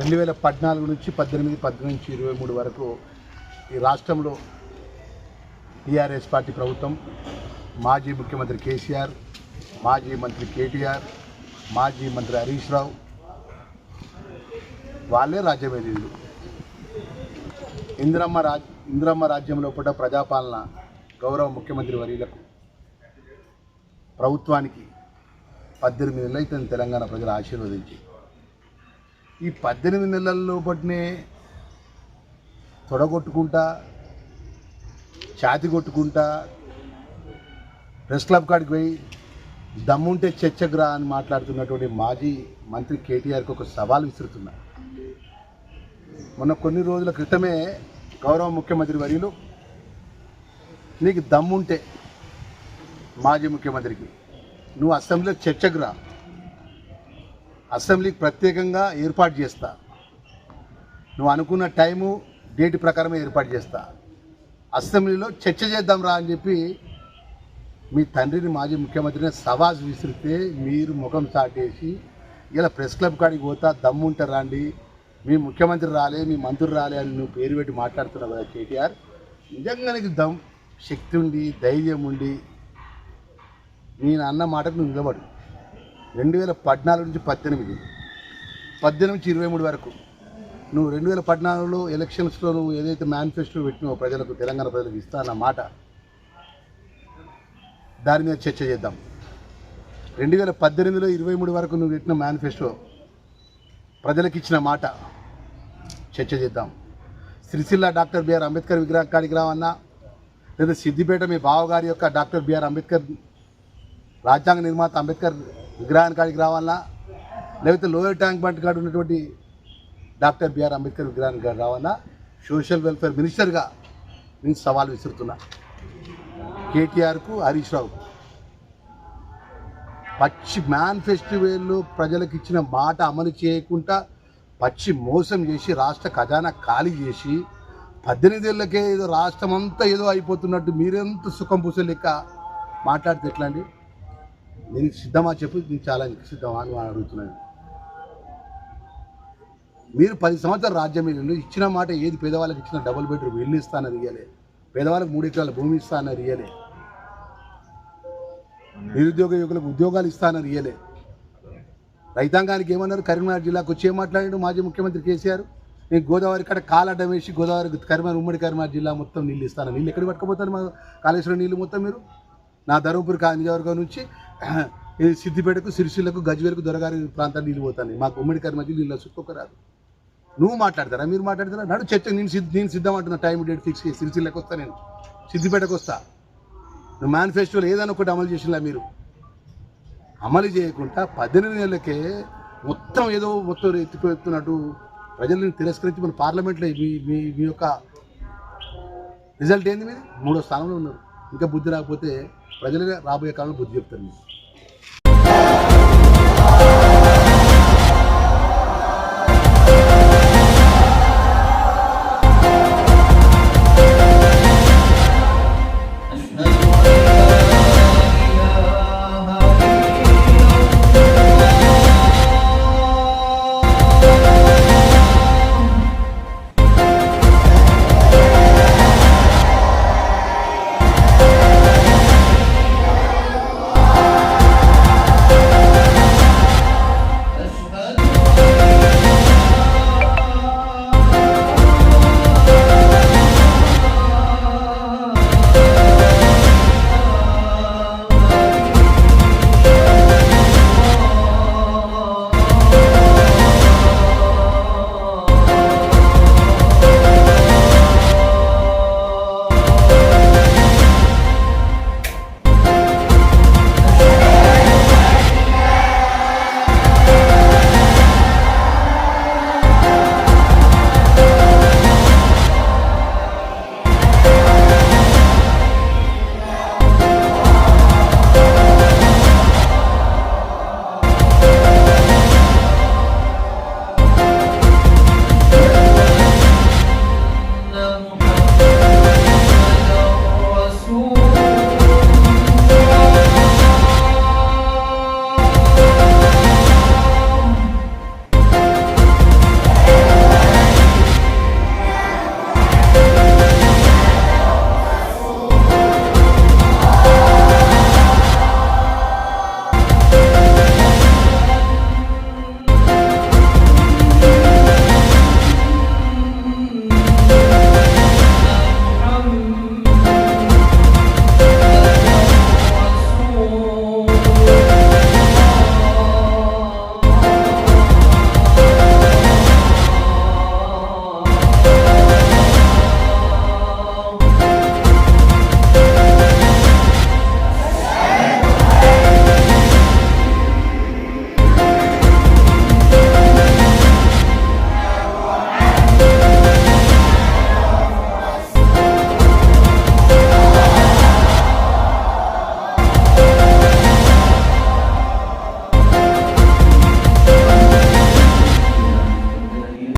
2014 నుంచి 18, 18 నుంచి 23 వరకు ఈ రాష్ట్రంలో టీఆర్ఎస్ పార్టీ ప్రభుత్వం, మాజీ ముఖ్యమంత్రి కేసీఆర్, మాజీ మంత్రి కేటీఆర్, మాజీ మంత్రి హరీష్ రావు వాళ్ళే రాజ్యమేలీలు. ఇందిరమ్మ రాజ్యంలో పూట ప్రజాపాలన గౌరవ ముఖ్యమంత్రి వర్యులకు ప్రభుత్వానికి 18 నెలలు అయితే తెలంగాణ ప్రజలు ఆశీర్వదించి ఈ 18 నెలల లోపటినే తొడగొట్టుకుంటా, ఛాతి కొట్టుకుంటా, ప్రెస్ క్లబ్ కాడికి పోయి దమ్ముంటే చర్చకురా అని మాట్లాడుతున్నటువంటి మాజీ మంత్రి కేటీఆర్కి ఒక సవాల్ విసురుతున్నా. మొన్న కొన్ని రోజుల క్రితమే గౌరవ ముఖ్యమంత్రి వర్యులు, నీకు దమ్ముంటే మాజీ ముఖ్యమంత్రికి నువ్వు అసెంబ్లీలో చర్చకు రా, అసెంబ్లీకి ప్రత్యేకంగా ఏర్పాటు చేస్తా, నువ్వు అనుకున్న టైము డేట్ ప్రకారమే ఏర్పాటు చేస్తా, అసెంబ్లీలో చర్చ చేద్దాం రా అని చెప్పి మీ తండ్రిని మాజీ ముఖ్యమంత్రిని సవాల్ విసిరితే మీరు ముఖం చాటేసి ఇలా ప్రెస్ క్లబ్ కాడికి పోతా దమ్ముంటే రాండి, మీ ముఖ్యమంత్రి రాలే, మీ మంత్రులు రాలే అని నువ్వు పేరు పెట్టి మాట్లాడుతున్నావు కదా కేటీఆర్. నిజంగా నీకు శక్తి ఉండి ధైర్యం ఉండి నేను అన్న మాటకు నువ్వు నిలబడు. 2014 నుంచి 18, 18 నుంచి 23 వరకు నువ్వు 2014లో ఎలక్షన్స్లో నువ్వు ఏదైతే మేనిఫెస్టో పెట్టినావో ప్రజలకు, తెలంగాణ ప్రజలకు ఇస్తా అన్న మాట, దాని మీద చర్చ చేద్దాం. 2018లో 23 వరకు నువ్వు పెట్టిన మేనిఫెస్టో, ప్రజలకు ఇచ్చిన మాట చర్చ చేద్దాం. సిరిసిల్ల డాక్టర్ బిఆర్ అంబేద్కర్ విగ్రహం కాడికి రావన్నా, లేదా సిద్దిపేట మీ బావగారి యొక్క డాక్టర్ బిఆర్ అంబేద్కర్ రాజ్యాంగ నిర్మాత అంబేద్కర్ విగ్రహాన్ని కాడికి రావాలన్నా, లేకపోతే లోయర్ ట్యాంక్ బండ్ కాడ ఉన్నటువంటి డాక్టర్ బిఆర్ అంబేద్కర్ విగ్రహానికి కాడికి రావాలన్నా, సోషల్ వెల్ఫేర్ మినిస్టర్గా నేను సవాల్ విసురుతున్నా కేటీఆర్కు, హరీష్ రావుకు. పచ్చి మేనిఫెస్టోలో ప్రజలకు ఇచ్చిన మాట అమలు చేయకుండా పచ్చి మోసం చేసి రాష్ట్ర ఖజానా ఖాళీ చేసి 18 ఏళ్ళకే ఏదో రాష్ట్రం అంతా ఏదో అయిపోతున్నట్టు మీరెంత సుఖం పూసే లెక్క మాట్లాడితే ఎట్లా అండి? నేను సిద్ధమా చెప్పు, నేను చాలా సిద్ధమా అని అడుగుతున్నాను. మీరు 10 సంవత్సరాల రాజ్యం ఇచ్చిన మాట ఏది? పేదవాళ్ళకి ఇచ్చిన డబుల్ బెడ్రూమ్ ఇల్లు ఇస్తానని ఇయ్యలే, పేదవాళ్ళకి 3 ఎకరాల భూమి ఇస్తానని ఇయ్యలే, నిరుద్యోగ యువకులకు ఉద్యోగాలు ఇస్తానని ఇయ్యలే. రైతాంగానికి ఏమన్నారు? కరీంనగర్ జిల్లాకు వచ్చి ఏం మాట్లాడాడు మాజీ ముఖ్యమంత్రి కేసీఆర్? నేను గోదావరి కాడ కాలడ్డం వేసి గోదావరి ఉమ్మడి కరీంనగర్ జిల్లా మొత్తం నీళ్ళు ఇస్తాను. నీళ్ళు ఎక్కడికి పట్టుకుపోతాను? మా కాళేశ్వరం నీళ్ళు మొత్తం మీరు నా ధర్మపురి నియోజకవర్గం నుంచి సిద్దిపేటకు, సిరిసిల్లకు, గజ్వేలకు, దొరగారి ప్రాంతాన్ని నీళ్ళు పోతాను. మాకు ఉమ్మడి కరీంనగర్ నీళ్ళు చుట్టుకోరాదు. నువ్వు మాట్లాడతారా? మీరు మాట్లాడతారా? నడు చర్చ. నేను సిద్ధం అంటున్నా. టైం డేట్ ఫిక్స్ చేసి సిరిసిల్లకు వస్తా, నేను సిద్దిపేటకు వస్తా. నువ్వు మేనిఫెస్టోలో ఏదైనా ఒకటి అమలు చేసినా మీరు అమలు చేయకుండా 18 నెలలకే మొత్తం ఏదో మొత్తం ఎత్తిపోతున్నట్టు ప్రజలను తిరస్కరించి మన పార్లమెంట్లో మీ యొక్క రిజల్ట్ ఏంది? మీరు 3వ స్థానంలో ఉన్నారు. ఇంకా బుద్ధి రాకపోతే ప్రజలే రాబోయే కాలంలో బుద్ధి చెప్తారు మీరు.